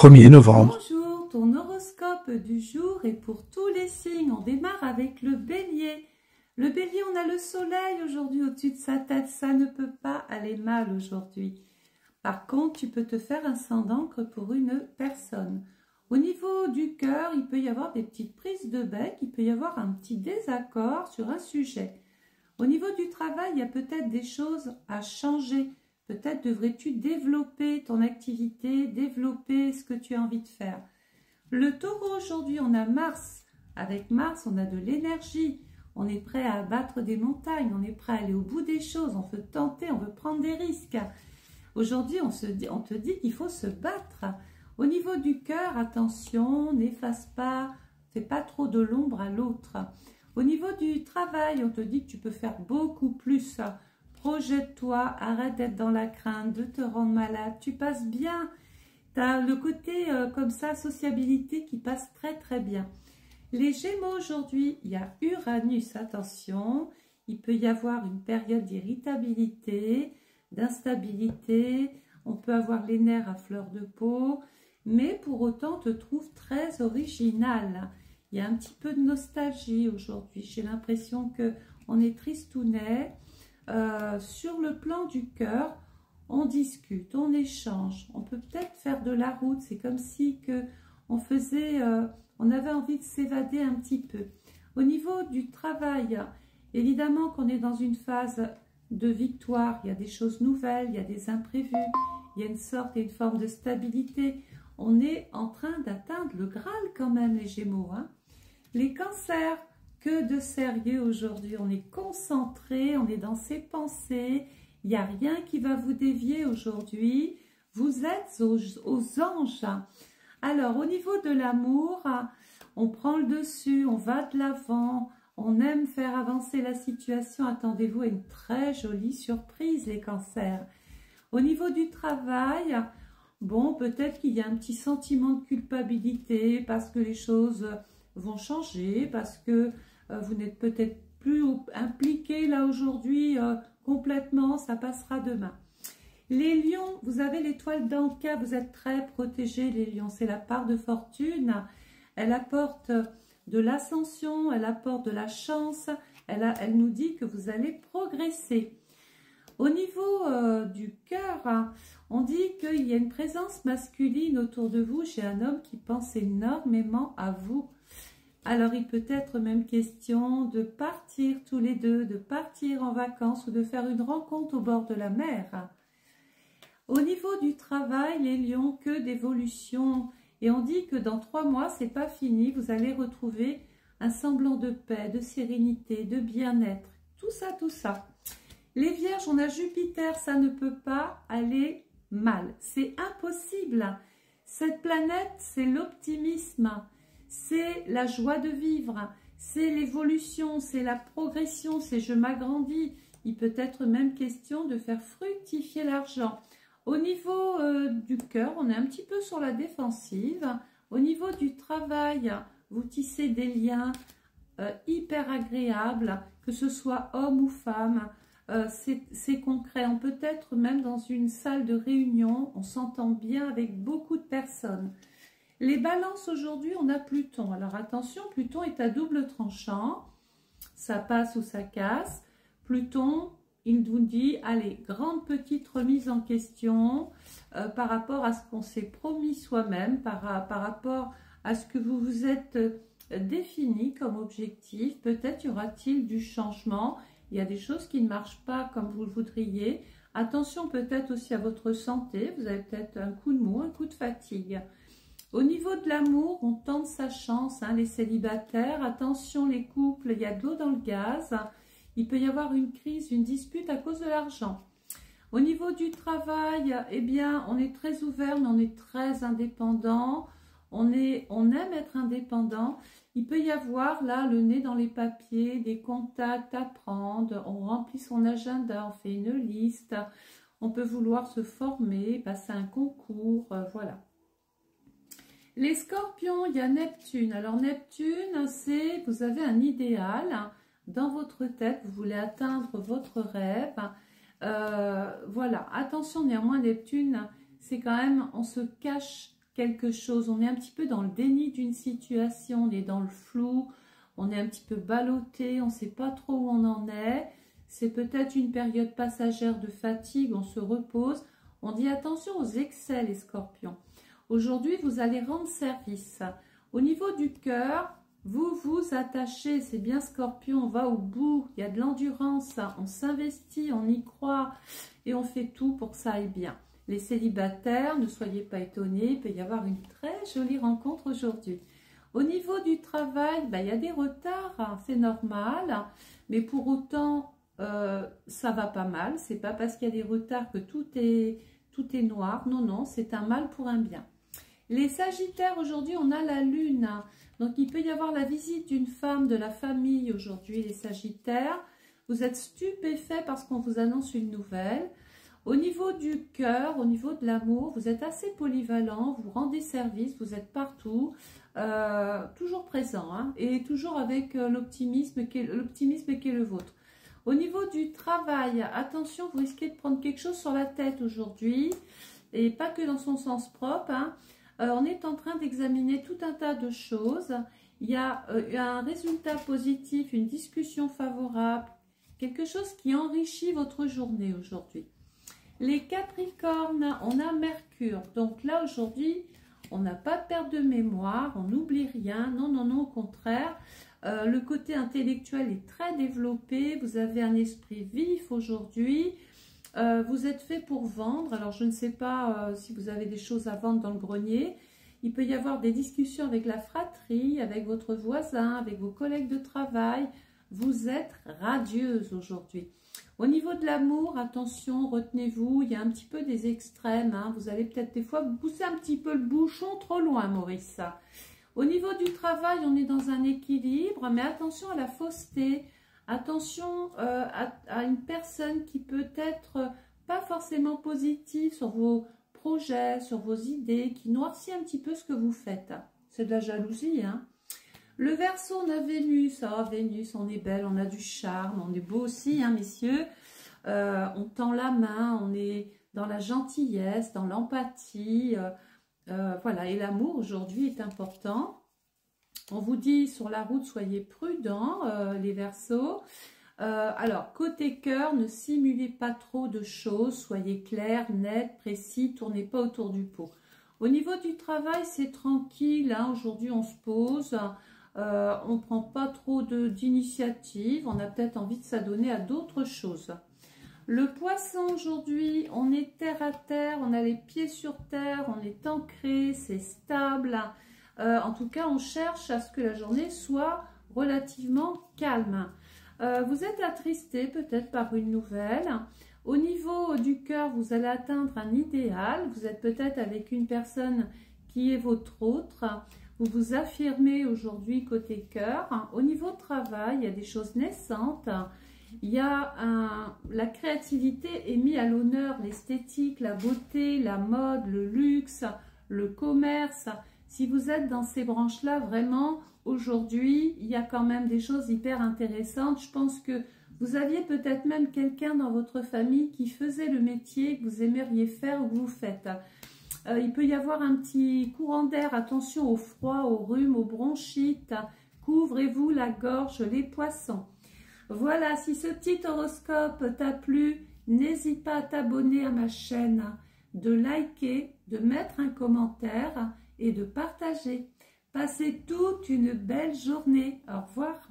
1er novembre. Bonjour, ton horoscope du jour est pour tous les signes. On démarre avec le bélier. Le bélier, on a le soleil aujourd'hui au-dessus de sa tête. Ça ne peut pas aller mal aujourd'hui. Par contre, tu peux te faire un sang d'encre pour une personne. Au niveau du cœur, il peut y avoir des petites prises de bec. Il peut y avoir un petit désaccord sur un sujet. Au niveau du travail, il y a peut-être des choses à changer. Peut-être devrais-tu développer ton activité, développer ce que tu as envie de faire. Le taureau, aujourd'hui, on a Mars. Avec Mars, on a de l'énergie. On est prêt à abattre des montagnes. On est prêt à aller au bout des choses. On veut tenter, on veut prendre des risques. Aujourd'hui, on te dit qu'il faut se battre. Au niveau du cœur, attention, n'efface pas, fais pas trop de l'ombre à l'autre. Au niveau du travail, on te dit que tu peux faire beaucoup plus. Projette-toi, arrête d'être dans la crainte, de te rendre malade. Tu passes bien. Tu as le côté comme ça, sociabilité qui passe très très bien. Les Gémeaux aujourd'hui, il y a Uranus, attention. Il peut y avoir une période d'irritabilité, d'instabilité. On peut avoir les nerfs à fleur de peau. Mais pour autant, te trouve très original. Il y a un petit peu de nostalgie aujourd'hui. J'ai l'impression qu'on est tristounet. Sur le plan du cœur, on discute, on échange, on peut peut-être faire de la route, c'est comme si on avait envie de s'évader un petit peu. Au niveau du travail, évidemment qu'on est dans une phase de victoire, il y a des choses nouvelles, il y a des imprévus, il y a une sorte et une forme de stabilité. On est en train d'atteindre le Graal quand même, les Gémeaux. Hein. Les cancers, que de sérieux aujourd'hui, on est concentré, on est dans ses pensées, il n'y a rien qui va vous dévier aujourd'hui, vous êtes aux anges. Alors au niveau de l'amour, on prend le dessus, on va de l'avant, on aime faire avancer la situation, attendez-vous à une très jolie surprise les cancers. Au niveau du travail, bon peut-être qu'il y a un petit sentiment de culpabilité parce que les choses vont changer, parce que vous n'êtes peut-être plus impliqué là aujourd'hui complètement, ça passera demain. Les lions, vous avez l'étoile d'Anka, vous êtes très protégés les lions, c'est la part de fortune, elle apporte de l'ascension, elle apporte de la chance, elle nous dit que vous allez progresser. Au niveau du cœur, on dit qu'il y a une présence masculine autour de vous, j'ai un homme qui pense énormément à vous. Alors, il peut être même question de partir tous les deux, de partir en vacances ou de faire une rencontre au bord de la mer. Au niveau du travail, les lions, que d'évolution. Et on dit que dans 3 mois, c'est pas fini. Vous allez retrouver un semblant de paix, de sérénité, de bien-être. Tout ça, tout ça. Les vierges, on a Jupiter, ça ne peut pas aller mal. C'est impossible. Cette planète, c'est l'optimisme. C'est la joie de vivre, c'est l'évolution, c'est la progression, c'est je m'agrandis. Il peut être même question de faire fructifier l'argent. Au niveau du cœur, on est un petit peu sur la défensive. Au niveau du travail, vous tissez des liens hyper agréables, que ce soit homme ou femme. C'est concret. On peut être même dans une salle de réunion, on s'entend bien avec beaucoup de personnes. Les balances aujourd'hui, on a Pluton. Alors attention, Pluton est à double tranchant. Ça passe ou ça casse. Pluton, il nous dit, allez, grande petite remise en question par rapport à ce qu'on s'est promis soi-même, par rapport à ce que vous vous êtes défini comme objectif. Peut-être y aura-t-il du changement. Il y a des choses qui ne marchent pas comme vous le voudriez. Attention peut-être aussi à votre santé. Vous avez peut-être un coup de mou, un coup de fatigue. Au niveau de l'amour, on tente sa chance, hein, les célibataires. Attention les couples, il y a de l'eau dans le gaz. Il peut y avoir une crise, une dispute à cause de l'argent. Au niveau du travail, eh bien, on est très ouvert, mais on est très indépendant. On aime être indépendant. Il peut y avoir là le nez dans les papiers, des contacts à prendre. On remplit son agenda, on fait une liste. On peut vouloir se former, passer un concours, voilà. Les scorpions, il y a Neptune. Alors Neptune, c'est, vous avez un idéal dans votre tête, vous voulez atteindre votre rêve. Voilà, attention néanmoins Neptune, c'est quand même, on se cache quelque chose, on est un petit peu dans le déni d'une situation, on est dans le flou, on est un petit peu ballotté, on ne sait pas trop où on en est. C'est peut-être une période passagère de fatigue, on se repose. On dit attention aux excès les scorpions. Aujourd'hui, vous allez rendre service. Au niveau du cœur, vous vous attachez, c'est bien scorpion, on va au bout, il y a de l'endurance, on s'investit, on y croit et on fait tout pour que ça aille bien. Les célibataires, ne soyez pas étonnés, il peut y avoir une très jolie rencontre aujourd'hui. Au niveau du travail, il y a des retards, hein, c'est normal, mais pour autant, ça va pas mal. C'est pas parce qu'il y a des retards que tout est noir. Non, non, c'est un mal pour un bien. Les sagittaires, aujourd'hui, on a la lune. Donc, il peut y avoir la visite d'une femme de la famille aujourd'hui, les sagittaires. Vous êtes stupéfaits parce qu'on vous annonce une nouvelle. Au niveau du cœur, au niveau de l'amour, vous êtes assez polyvalent, vous rendez service, vous êtes partout, toujours présent, hein, et toujours avec l'optimisme qui est le vôtre. Au niveau du travail, attention, vous risquez de prendre quelque chose sur la tête aujourd'hui, et pas que dans son sens propre, hein. On est en train d'examiner tout un tas de choses. Il y a un résultat positif, une discussion favorable, quelque chose qui enrichit votre journée aujourd'hui. Les Capricornes, on a Mercure. Donc là, aujourd'hui, on n'a pas de perte de mémoire, on n'oublie rien. Non, non, non, au contraire. Le côté intellectuel est très développé. Vous avez un esprit vif aujourd'hui. Vous êtes fait pour vendre. Alors, je ne sais pas si vous avez des choses à vendre dans le grenier. Il peut y avoir des discussions avec la fratrie, avec votre voisin, avec vos collègues de travail. Vous êtes radieuse aujourd'hui. Au niveau de l'amour, attention, retenez-vous, il y a un petit peu des extrêmes. Hein. Vous allez peut-être des fois pousser un petit peu le bouchon trop loin, Maurice. Au niveau du travail, on est dans un équilibre, mais attention à la fausseté. Attention à une personne qui peut être pas forcément positive sur vos projets, sur vos idées, qui noircit un petit peu ce que vous faites. C'est de la jalousie, hein. Le Verseau, on a Vénus. Ah, Vénus, on est belle, on a du charme, on est beau aussi, hein, messieurs. On tend la main, on est dans la gentillesse, dans l'empathie. Voilà, et l'amour aujourd'hui est important. On vous dit sur la route, soyez prudents, les Verseaux. Alors, côté cœur, ne simulez pas trop de choses. Soyez clair, net, précis, tournez pas autour du pot. Au niveau du travail, c'est tranquille. Hein, aujourd'hui, on se pose. On ne prend pas trop d'initiative. On a peut-être envie de s'adonner à d'autres choses. Le Poisson, aujourd'hui, on est terre à terre. On a les pieds sur terre. On est ancré. C'est stable. En tout cas, on cherche à ce que la journée soit relativement calme. Vous êtes attristé peut-être par une nouvelle. Au niveau du cœur, vous allez atteindre un idéal. Vous êtes peut-être avec une personne qui est votre autre. Vous vous affirmez aujourd'hui côté cœur. Au niveau travail, il y a des choses naissantes. Il y a la créativité est mise à l'honneur, l'esthétique, la beauté, la mode, le luxe, le commerce. Si vous êtes dans ces branches-là, vraiment, aujourd'hui, il y a quand même des choses hyper intéressantes. Je pense que vous aviez peut-être même quelqu'un dans votre famille qui faisait le métier que vous aimeriez faire ou que vous faites. Il peut y avoir un petit courant d'air. Attention au froid, au rhume, aux bronchites. Couvrez-vous la gorge, les poissons. Voilà, si ce petit horoscope t'a plu, n'hésite pas à t'abonner à ma chaîne, de liker, de mettre un commentaire et de partager. Passez toute une belle journée. Au revoir.